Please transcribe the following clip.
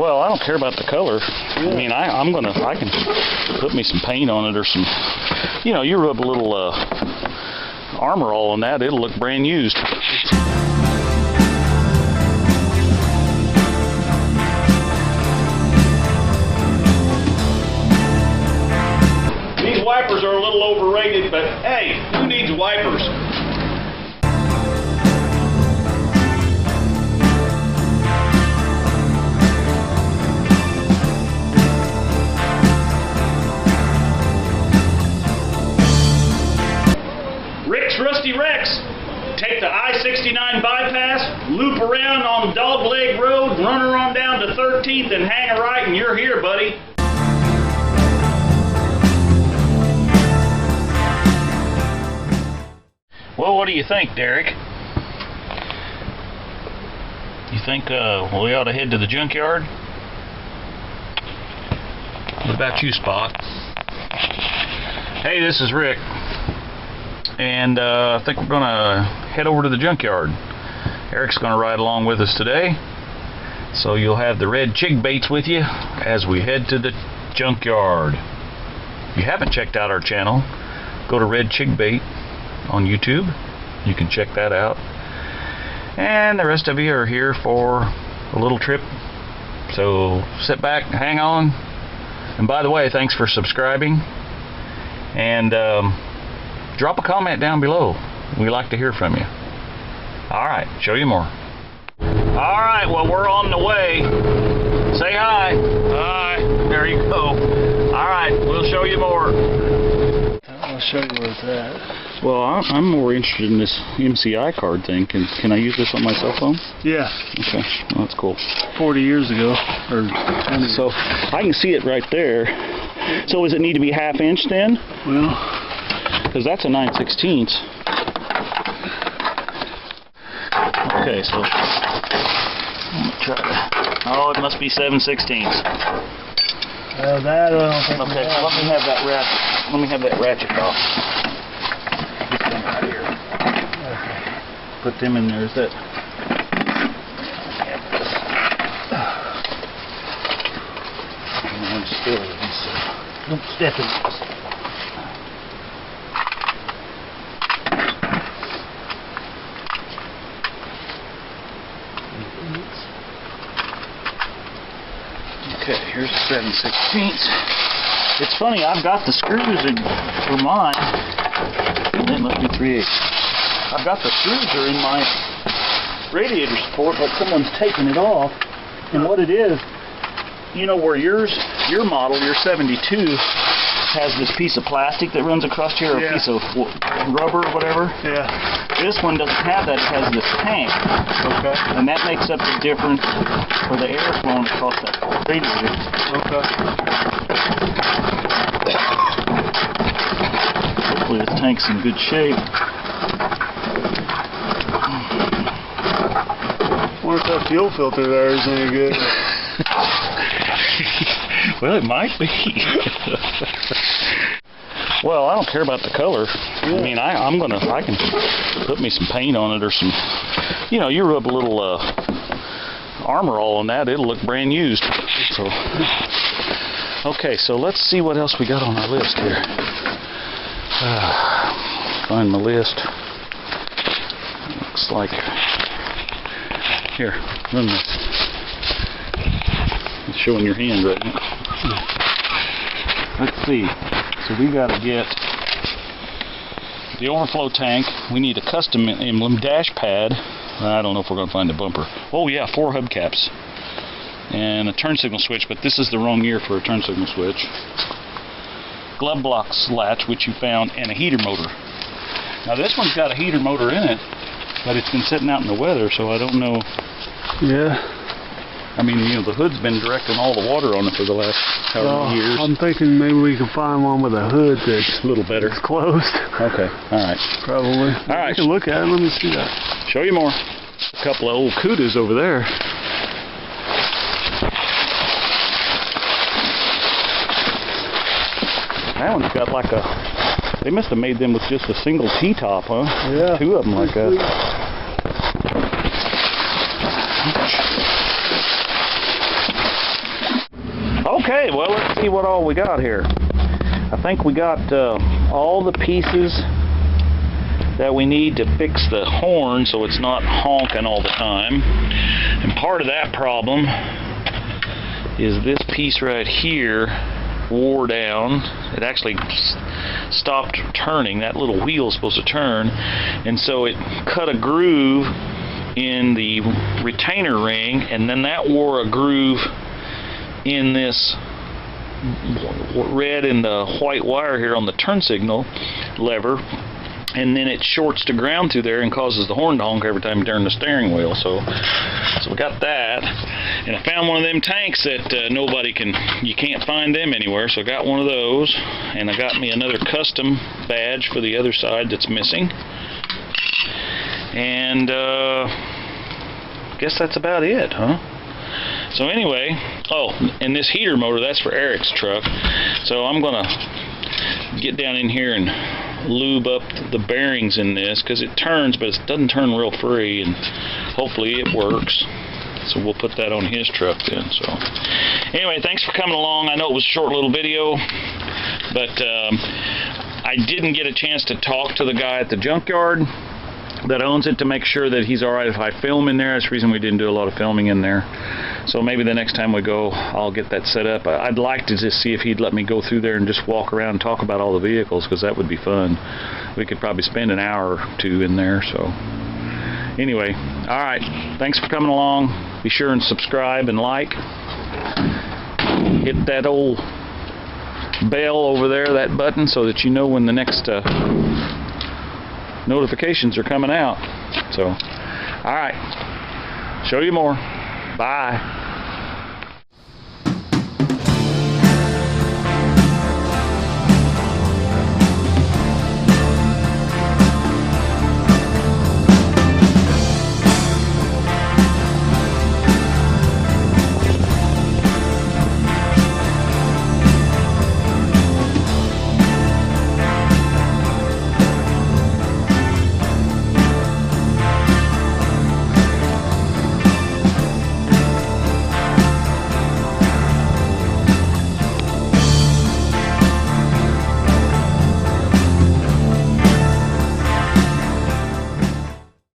Well, I don't care about the color. Yeah. I mean, I can put me some paint on it or some, you know, you rub a little Armor All on that, it'll look brand used. These wipers are a little overrated, but hey, who needs wipers? Rusty Rex, take the I-69 bypass, loop around on Dogleg Road, run her on down to 13th and hang a right and you're here, buddy. Well, what do you think, Derek? You think we ought to head to the junkyard? What about you, Spot? Hey, this is Rick. And I think we're going to head over to the junkyard. Eric's going to ride along with us today. So you'll have the red jig baits with you as we head to the junkyard. If you haven't checked out our channel, go to Red Jig Bait on YouTube. You can check that out. And the rest of you are here for a little trip. So sit back, hang on. And by the way, thanks for subscribing. And drop a comment down below. We like to hear from you. Alright, show you more. Alright, well, we're on the way. Say hi. Hi. There you go. Alright, we'll show you more. I'll show you where it's at. Well, I'm more interested in this MCI card thing. Can I use this on my cell phone? Yeah. Okay, well, that's cool. 40 years ago. Or 20. So, I can see it right there. So, does it need to be ½ inch then? Well, because that's a 9/16. Okay, so try to. Oh, it must be 7/16. That I don't think. Okay, so let me have that ratchet. Let me have that ratchet off. This thing right here. Okay. Put them in there. Is that? I'm still. Don't step in this. Okay, here's the 7/16. It's funny, I've got the screws in for mine. That must be 3/8. I've got the screws are in my radiator support, but someone's taken it off. And what it is, you know where your model, your 72, has this piece of plastic that runs across here, or a piece of rubber or whatever. Yeah. This one doesn't have that, it has this tank. Okay. And that makes up the difference for the air flowing across that radiator. Okay. Hopefully this tank's in good shape. I wonder if that fuel filter there is any good. Well, it might be. Well, I don't care about the color. Yeah. I mean, I can put me some paint on it or some, you know, you rub a little Armor All on that, it'll look brand used. So, okay, so let's see what else we got on our list here. Find my list. Looks like, here, run this. It's showing your hand right now. Let's see. So we got to get the overflow tank. We need a custom emblem dash pad. I don't know if we're going to find a bumper. Oh yeah, 4 hubcaps and a turn signal switch, but this is the wrong year for a turn signal switch. Glove box latch, which you found, and a heater motor. Now this one's got a heater motor in it, but it's been sitting out in the weather, so I don't know. Yeah. I mean, you know, the hood's been directing all the water on it for the last however many years. I'm thinking maybe we can find one with a hood that's a little better. It's closed. Okay, alright. Probably. Alright. We can look at it. Let me see that. Show you more. A couple of old kudas over there. That one's got like a... They must have made them with just a single T-top, huh? Yeah. 2 of them like that. Okay, well, let's see what all we got here. I think we got all the pieces that we need to fix the horn so it's not honking all the time. And part of that problem is this piece right here wore down. It actually stopped turning. That little wheel is supposed to turn, and so it cut a groove in the retainer ring, and then that wore a groove in this red and the white wire here on the turn signal lever, and then it shorts to ground through there and causes the horn to honk every time you turn the steering wheel. So we got that, and I found one of them tanks that you can't find them anywhere, so I got one of those, and I got me another custom badge for the other side that's missing, and I guess that's about it, huh? So anyway, oh, and this heater motor, that's for Eric's truck, so I'm gonna get down in here and lube up the bearings in this, because it turns, but it doesn't turn real free, and hopefully it works. So we'll put that on his truck then. So anyway, thanks for coming along. I know it was a short little video, but I didn't get a chance to talk to the guy at the junkyard that owns it to make sure that he's alright if I film in there. That's the reason we didn't do a lot of filming in there. So maybe the next time we go, I'll get that set up. I'd like to just see if he'd let me go through there and just walk around and talk about all the vehicles, because that would be fun. We could probably spend an hour or two in there. So anyway, alright, thanks for coming along. Be sure and subscribe and like. Hit that old bell over there, that button, so that you know when the next notifications are coming out. So, alright, show you more. Bye.